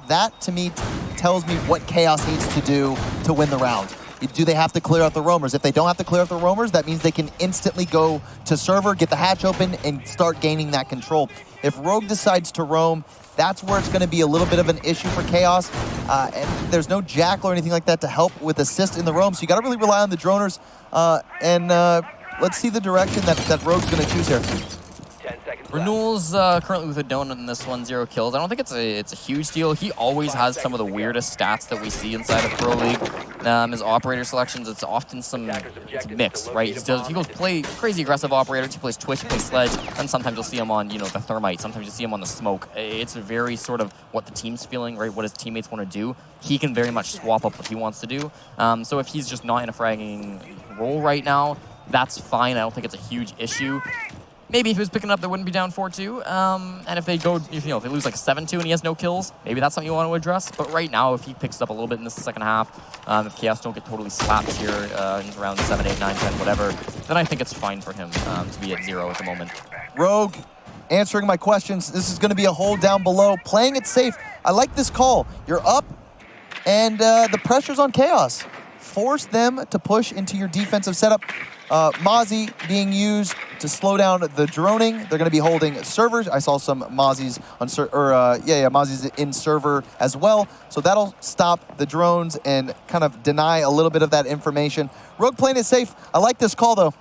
That, to me, tells me what Chaos needs to do to win the round. Do they have to clear out the roamers? If they don't have to clear out the roamers, that means they can instantly go to server, get the hatch open, and start gaining that control. If Rogue decides to roam, that's where it's going to be a little bit of an issue for Chaos. And there's no Jackal or anything like that to help with assist in the roam, so you got to really rely on the droners. Let's see the direction that Rogue's going to choose here. Renewals currently with a donut in this one, 0 kills. I don't think it's a huge deal. He always has some of the weirdest stats that we see inside of Pro League. His operator selections, it's often it's a mix, right? He goes play crazy aggressive operators. He plays Twitch, he plays Sledge, and sometimes you'll see him on, the Thermite. Sometimes you'll see him on the Smoke. It's very sort of what the team's feeling, right? What his teammates want to do. He can very much swap up what he wants to do. So if he's just not in a fragging role right now, that's fine. I don't think it's a huge issue. maybe if he was picking up, they wouldn't be down 4-2. And if they go, if they lose like 7-2 and he has no kills, maybe that's something you want to address. But right now, if he picks up a little bit in this second half, if Chaos don't get totally slapped here in round 7, 8, 9, 10, whatever, then I think it's fine for him to be at 0 at the moment. Rogue, answering my questions. This is going to be a hold down below, playing it safe. I like this call. You're up, and the pressure's on Chaos. Force them to push into your defensive setup. Mozzie being used to slow down the droning. They're going to be holding servers. I saw some Mozzies on Mozzies in server as well. So that'll stop the drones and kind of deny a little bit of that information. Rogue playing it safe. I like this call though.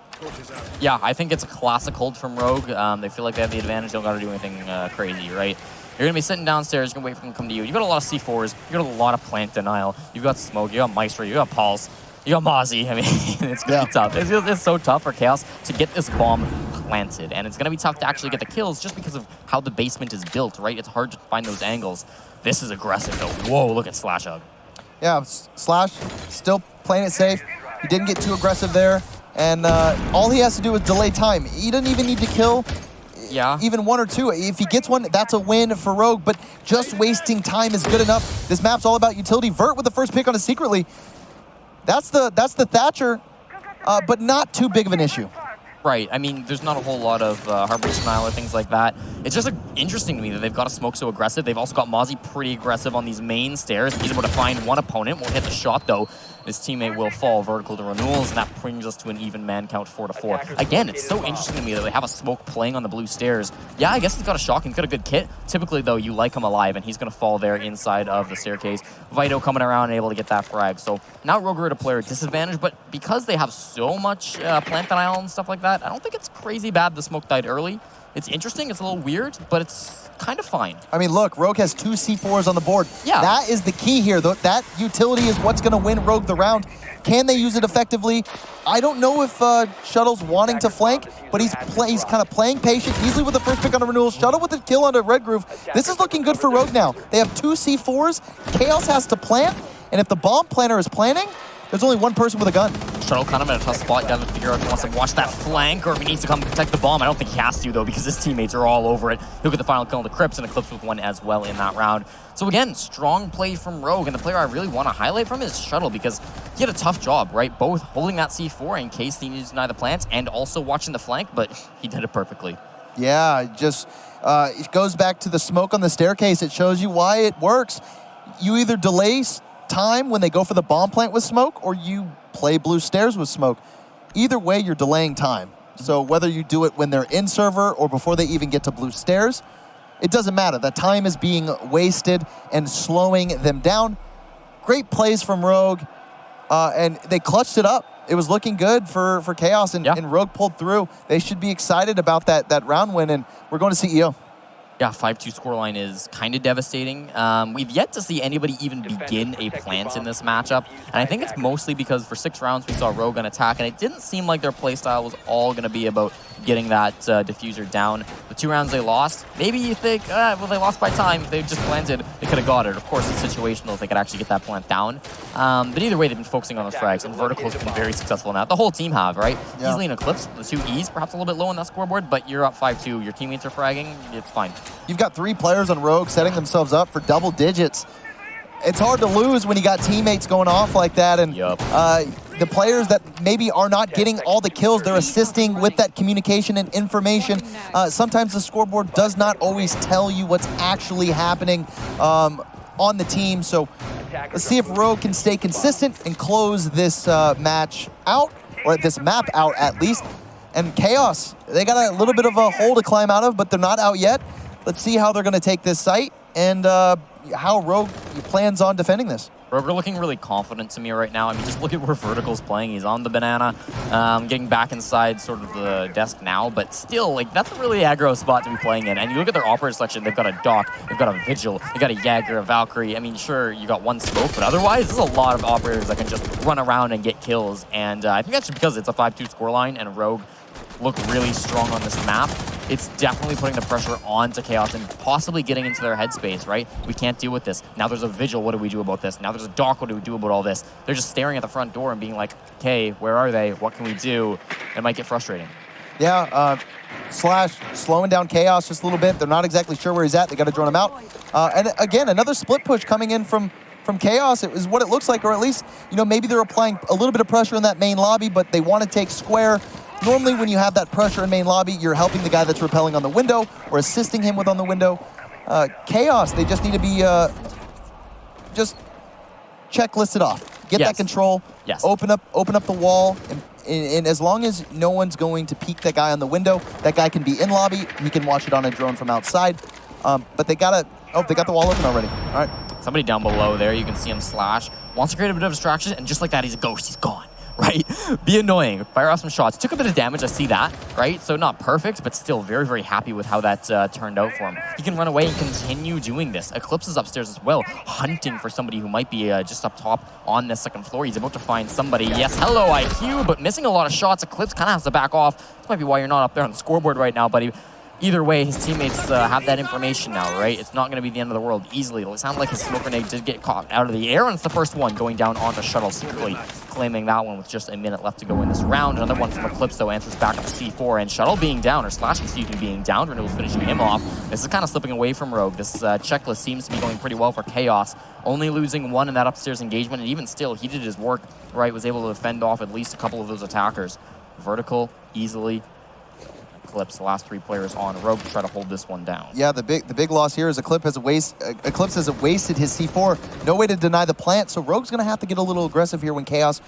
Yeah, I think it's a classic hold from Rogue. They feel like they have the advantage. Don't got to do anything crazy, right? You're going to be sitting downstairs. You're going to wait for them to come to you. You've got a lot of C4s. You've got a lot of plant denial. You've got Smoke. You got Maestro. You got Pulse. You got Mozzie. I mean, it's going to be tough. It's so tough for Chaos to get this bomb planted. And it's going to be tough to actually get the kills just because of how the basement is built, right? It's hard to find those angles. This is aggressive, though. Whoa, look at Slash Hug. Yeah, Slash still playing it safe. He didn't get too aggressive there. And all he has to do is delay time. He doesn't even need to kill even 1 or 2. If he gets one, that's a win for Rogue, but just wasting time is good enough. This map's all about utility. Vert with the first pick on it secretly. That's the Thatcher, but not too big of an issue. Right. I mean, there's not a whole lot of Harbor Denial or things like that. It's just interesting to me that they've got a Smoke so aggressive. They've also got Mozzie pretty aggressive on these main stairs. He's able to find one opponent. Won't hit the shot, though. His teammate will fall vertical to renewals, and that brings us to an even man count 4-4. Again, it's so interesting to me that they have a Smoke playing on the blue stairs. Yeah, I guess he's got a shock. He's got a good kit. Typically, though, you like him alive, and he's going to fall there inside of the staircase. Vito coming around and able to get that frag. So now Rogue are at a player disadvantage, but because they have so much plant denial and stuff like that, I don't think it's crazy bad the Smoke died early. It's interesting. It's a little weird, but it's kind of fine. I mean, look, Rogue has 2 C4s on the board. Yeah. That is the key here. That utility is what's going to win Rogue the round. Can they use it effectively? I don't know if Shuttle's wanting to flank, but he's kind of playing patient. Easily with the first pick on the renewal. Shuttle with the kill on the Red Groove. This is looking good for Rogue now. They have 2 C4s. Chaos has to plant, and if the bomb planter is planting, there's only one person with a gun. Shuttle kind of in a tough spot. He doesn't figure out if he wants to watch that flank or if he needs to come protect the bomb. I don't think he has to, though, because his teammates are all over it. He'll get the final kill on the Crips, and Eclipse with one as well in that round. So again, strong play from Rogue, and the player I really want to highlight from is Shuttle, because he had a tough job, right? Both holding that C4 in case he needs to deny the plants and also watching the flank, but he did it perfectly. Yeah, it goes back to the Smoke on the staircase. It shows you why it works. You either delay time when they go for the bomb plant with Smoke, or you play blue stairs with Smoke. Either way, you're delaying time. So whether you do it when they're in server or before they even get to blue stairs, it doesn't matter. That time is being wasted and slowing them down. Great plays from Rogue, and they clutched it up. It was looking good for Chaos, and Rogue pulled through. They should be excited about that round win, and we're going to CEO. Yeah, 5-2 scoreline is kind of devastating. We've yet to see anybody even begin a plant in this matchup. And I think it's mostly because for 6 rounds we saw Rogue on attack, and it didn't seem like their playstyle was all going to be about getting that diffuser down. The 2 rounds they lost, maybe you think, well, they lost by time. If they just planted, they could have got it. Of course, it's situational if they could actually get that plant down. But either way, they've been focusing on those frags, and Vertical has been very successful now. The whole team have, right? Yeah. Easily in Eclipse, the 2 E's, perhaps a little bit low on that scoreboard, but you're up 5-2. Your teammates are fragging, it's fine. You've got 3 players on Rogue setting themselves up for double digits. It's hard to lose when you got teammates going off like that, and the players that maybe are not getting all the kills, they're assisting with that communication and information. Sometimes the scoreboard does not always tell you what's actually happening on the team. So let's see if Rogue can stay consistent and close this match out, or this map out at least. And Chaos, they got a little bit of a hole to climb out of, but they're not out yet. Let's see how they're going to take this site and how Rogue plans on defending this. Rogue are looking really confident to me right now. I mean, just look at where Vertical's playing. He's on the banana, getting back inside sort of the desk now, but still, like, that's a really aggro spot to be playing in. And you look at their operator selection, they've got a Doc, they've got a Vigil, they've got a Jagger, a Valkyrie. I mean, sure, you got one Smoke, but otherwise, there's a lot of operators that can just run around and get kills. And I think that's just because it's a 5-2 scoreline, and Rogue look really strong on this map. It's definitely putting the pressure onto Chaos and possibly getting into their headspace, right? We can't deal with this. Now there's a Vigil, what do we do about this? Now there's a Doc, what do we do about all this? They're just staring at the front door and being like, okay, where are they? What can we do? It might get frustrating. Yeah, Slash slowing down Chaos just a little bit. They're not exactly sure where he's at. They got to drone him out. And again, another split push coming in from Chaos. It was what it looks like, or at least, you know, maybe they're applying a little bit of pressure in that main lobby, but they want to take square. Normally, when you have that pressure in main lobby, you're helping the guy that's repelling on the window or assisting him with on the window. Chaos, they just need to be just checklist it off. Get that control. Yes. Open up the wall. And as long as no one's going to peek that guy on the window, that guy can be in lobby. He can watch it on a drone from outside. But they gotta. Oh, they got the wall open already. All right. Somebody down below there, you can see him Slash. Wants to create a bit of distraction, and just like that, he's a ghost. He's gone. Right? Be annoying. Fire off some shots. Took a bit of damage, I see that, right? So not perfect, but still very, very happy with how that turned out for him. He can run away and continue doing this. Eclipse is upstairs as well, hunting for somebody who might be just up top on the second floor. He's about to find somebody. Yes, hello, IQ, but missing a lot of shots. Eclipse kind of has to back off. This might be why you're not up there on the scoreboard right now, buddy. Either way, his teammates have that information now, right? It's not going to be the end of the world easily. It sounds like his smoke grenade did get caught out of the air, and it's the first one going down on the shuttle, secretly claiming that one with just a minute left to go in this round. Another one from Eclipse, though, answers back on the C4, and Shuttle being down, or Slash, excuse me, being down. Renewal's finishing him off. This is kind of slipping away from Rogue. This checklist seems to be going pretty well for Chaos, only losing one in that upstairs engagement, and even still, he did his work, right? Was able to fend off at least a couple of those attackers. Vertical, easily. Eclipse, the last three players on Rogue to try to hold this one down. Yeah, the big loss here is Eclipse has wasted his C4. No way to deny the plant, so Rogue's going to have to get a little aggressive here when Chaos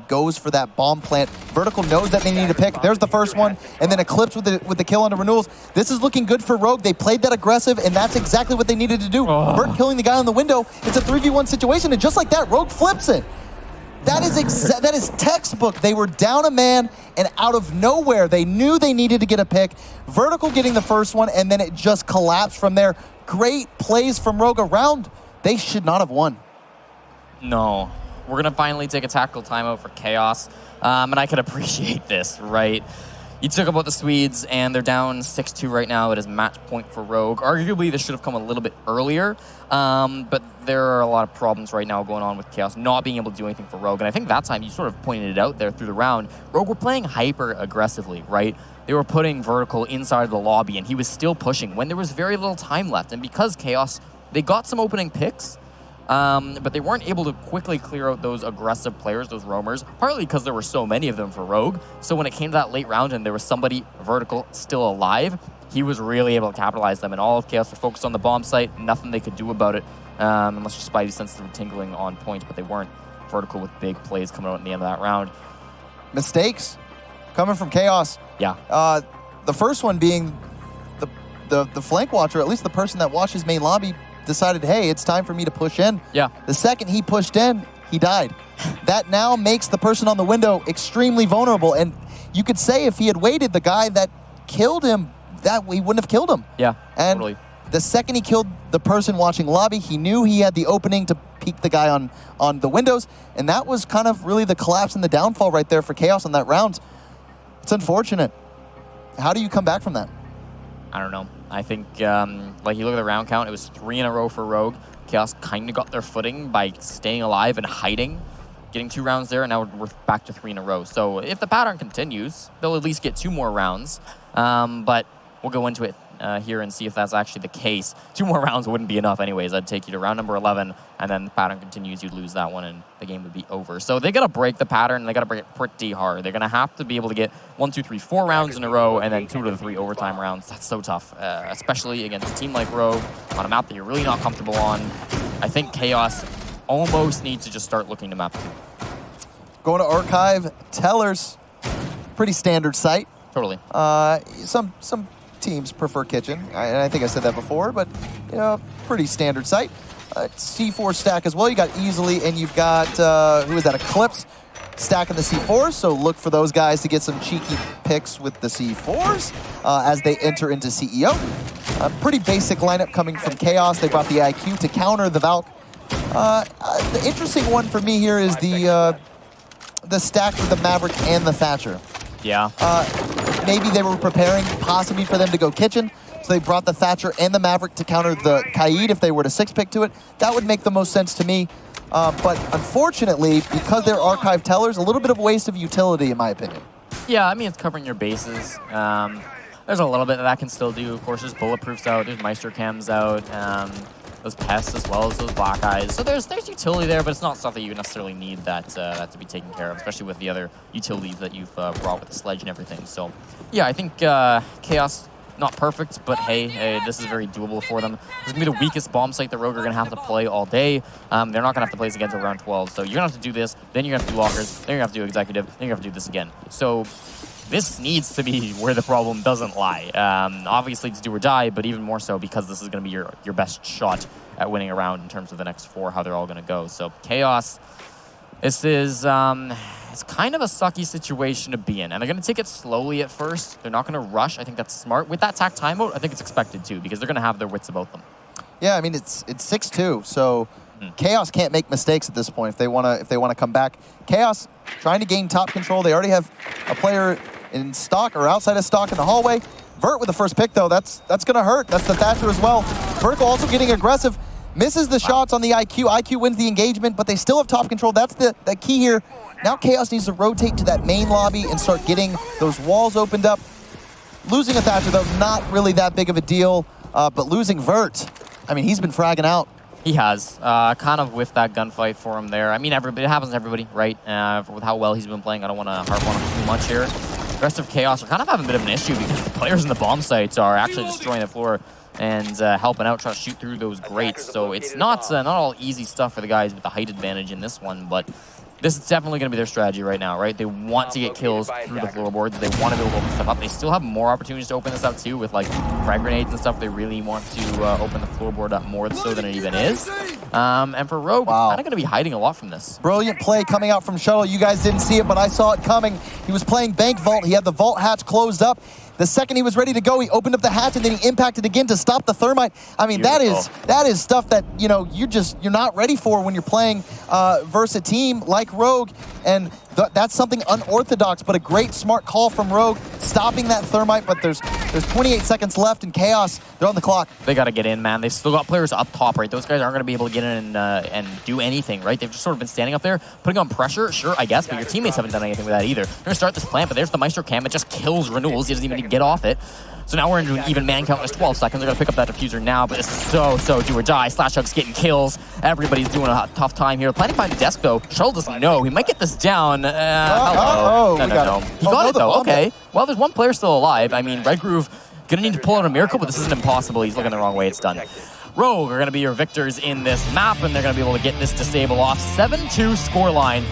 goes for that bomb plant. Vertical knows that they need to pick. There's the first one, and then Eclipse with the kill on the Renewals. This is looking good for Rogue. They played that aggressive, and that's exactly what they needed to do. Vert killing the guy on the window. It's a 3v1 situation, and just like that, Rogue flips it. That is textbook. They were down a man, and out of nowhere, they knew they needed to get a pick. Vertical getting the first one, and then it just collapsed from there. Great plays from Rogue around. They should not have won. No. We're going to finally take a tactical timeout for Chaos, and I could appreciate this, right? You took about the Swedes, and they're down 6-2 right now. It is match point for Rogue. Arguably, this should have come a little bit earlier, but there are a lot of problems right now going on with Chaos not being able to do anything for Rogue. And I think that time you sort of pointed it out there through the round. Rogue were playing hyper aggressively, right? They were putting Vertical inside of the lobby, and he was still pushing when there was very little time left. And because Chaos, they got some opening picks, but they weren't able to quickly clear out those aggressive players, those roamers, partly because there were so many of them for Rogue. So when it came to that late round and there was somebody Vertical still alive, he was really able to capitalize them. And all of Chaos were focused on the bomb site, nothing they could do about it, unless your Spidey senses were tingling on point, but they weren't. Vertical with big plays coming out at the end of that round. Mistakes coming from Chaos. Yeah. The first one being the flank watcher, at least the person that watches main lobby, decided, hey, it's time for me to push in. Yeah. The second he pushed in, he died. That now makes the person on the window extremely vulnerable. And you could say if he had waited, the guy that killed him, that he wouldn't have killed him. Yeah, and totally. The second he killed the person watching lobby, he knew he had the opening to peek the guy on the windows. And that was kind of really the collapse and the downfall right there for Chaos on that round. It's unfortunate. How do you come back from that? I don't know. I think, like, you look at the round count, it was 3 in a row for Rogue. Chaos kind of got their footing by staying alive and hiding, getting 2 rounds there, and now we're back to 3 in a row. So if the pattern continues, they'll at least get 2 more rounds. But we'll go into it here and see if that's actually the case. 2 more rounds wouldn't be enough anyways. I'd take you to round number 11, and then the pattern continues, you'd lose that one, and the game would be over. So they got to break the pattern, and they got to break it pretty hard. They're going to have to be able to get 1, 2, 3, 4 rounds in a row, and then 2 to 3 overtime rounds. That's so tough, especially against a team like Rogue on a map that you're really not comfortable on. I think Chaos almost needs to just start looking to map 2. Going to Archive, Tellers, pretty standard site. Totally. Some teams prefer Kitchen, and I think I said that before, but you know, pretty standard site. C4 stack as well. You got Easily, and you've got, who is that, Eclipse stacking the C4s, so look for those guys to get some cheeky picks with the C4s as they enter into CEO. A pretty basic lineup coming from Chaos. They brought the IQ to counter the Valk. The interesting one for me here is the stack with the Maverick and the Thatcher. Yeah. Maybe they were preparing possibly for them to go Kitchen, so they brought the Thatcher and the Maverick to counter the Kaid if they were to 6-pick to it. That would make the most sense to me. But unfortunately, because they're Archive Tellers, a little bit of waste of utility in my opinion. Yeah, I mean, it's covering your bases. There's a little bit that can still do. Of course, there's Bulletproofs out, there's Meister Cams out, those Pests as well as those Black Eyes. So there's utility there, but it's not stuff that you necessarily need that to be taken care of, especially with the other utilities that you've brought with the Sledge and everything. So, yeah, I think Chaos, not perfect, but hey, this is very doable for them. This is going to be the weakest bomb site the Rogue are going to have to play all day. They're not going to have to play this again until round 12. So you're going to have to do this, then you're going to have to do lockers, then you're going to have to do executive, then you're going to have to do this again. So this needs to be where the problem doesn't lie. Obviously, it's do or die, but even more so because this is going to be your best shot at winning a round in terms of the next 4, how they're all going to go. So Chaos, this is it's kind of a sucky situation to be in, and they're going to take it slowly at first. They're not going to rush. I think that's smart. With that tack timeout, I think it's expected too, because they're going to have their wits about them. Yeah, I mean it's 6-2, so Chaos can't make mistakes at this point if they want to come back. Chaos trying to gain top control. They already have a player in stock or outside of stock in the hallway. Vert with the first pick though, that's going to hurt. That's the Thatcher as well. Vertical also getting aggressive. Misses the shots on the IQ. IQ wins the engagement, but they still have top control. That's the key here. Now Chaos needs to rotate to that main lobby and start getting those walls opened up. Losing a Thatcher, though, not really that big of a deal. But losing Vert, I mean, he's been fragging out. He has. Kind of with that gunfight for him there. I mean, it happens to everybody, right? With how well he's been playing, I don't want to harp on him too much here. The rest of Chaos are kind of having a bit of an issue because the players in the bomb sites are actually destroying the floor and helping out, trying to shoot through those grates. So it's not all easy stuff for the guys with the height advantage in this one, but this is definitely going to be their strategy right now, right? They want to get kills through the floorboards. They want to be able to open stuff up. They still have more opportunities to open this up too with like frag grenades and stuff. They really want to open the floorboard up more so than it even is. And for Rogue, it's kind of going to be hiding a lot from this. Brilliant play coming out from Shuttle. You guys didn't see it, but I saw it coming. He was playing Bank Vault. He had the vault hatch closed up. The second he was ready to go, he opened up the hatch and then he impacted again to stop the thermite. I mean, that is stuff that, you know, you're not ready for when you're playing versus a team like Rogue. And that's something unorthodox, but a great smart call from Rogue, stopping that thermite. But there's 28 seconds left in Chaos. They're on the clock. They got to get in, man. They've still got players up top, right? Those guys aren't going to be able to get in and do anything, right? They've just sort of been standing up there, putting on pressure, sure, I guess, but your teammates haven't done anything with that either. They're going to start this plant, but there's the Meister Cam. It just kills Renewals. He doesn't even get off it. So now we're into an even man count. There's 12 seconds. They're going to pick up that diffuser now, but this is so do or die. Slash Hug's getting kills. Everybody's doing a tough time here. Planning behind the desk, though. Shuttle doesn't know. He might get this down. Hello. No. He got it, though. Okay. Well, there's one player still alive. I mean, Red Groove going to need to pull out a miracle, but this isn't impossible. He's looking the wrong way. It's done. Rogue are going to be your victors in this map, and they're going to be able to get this disable off. 7-2 scoreline.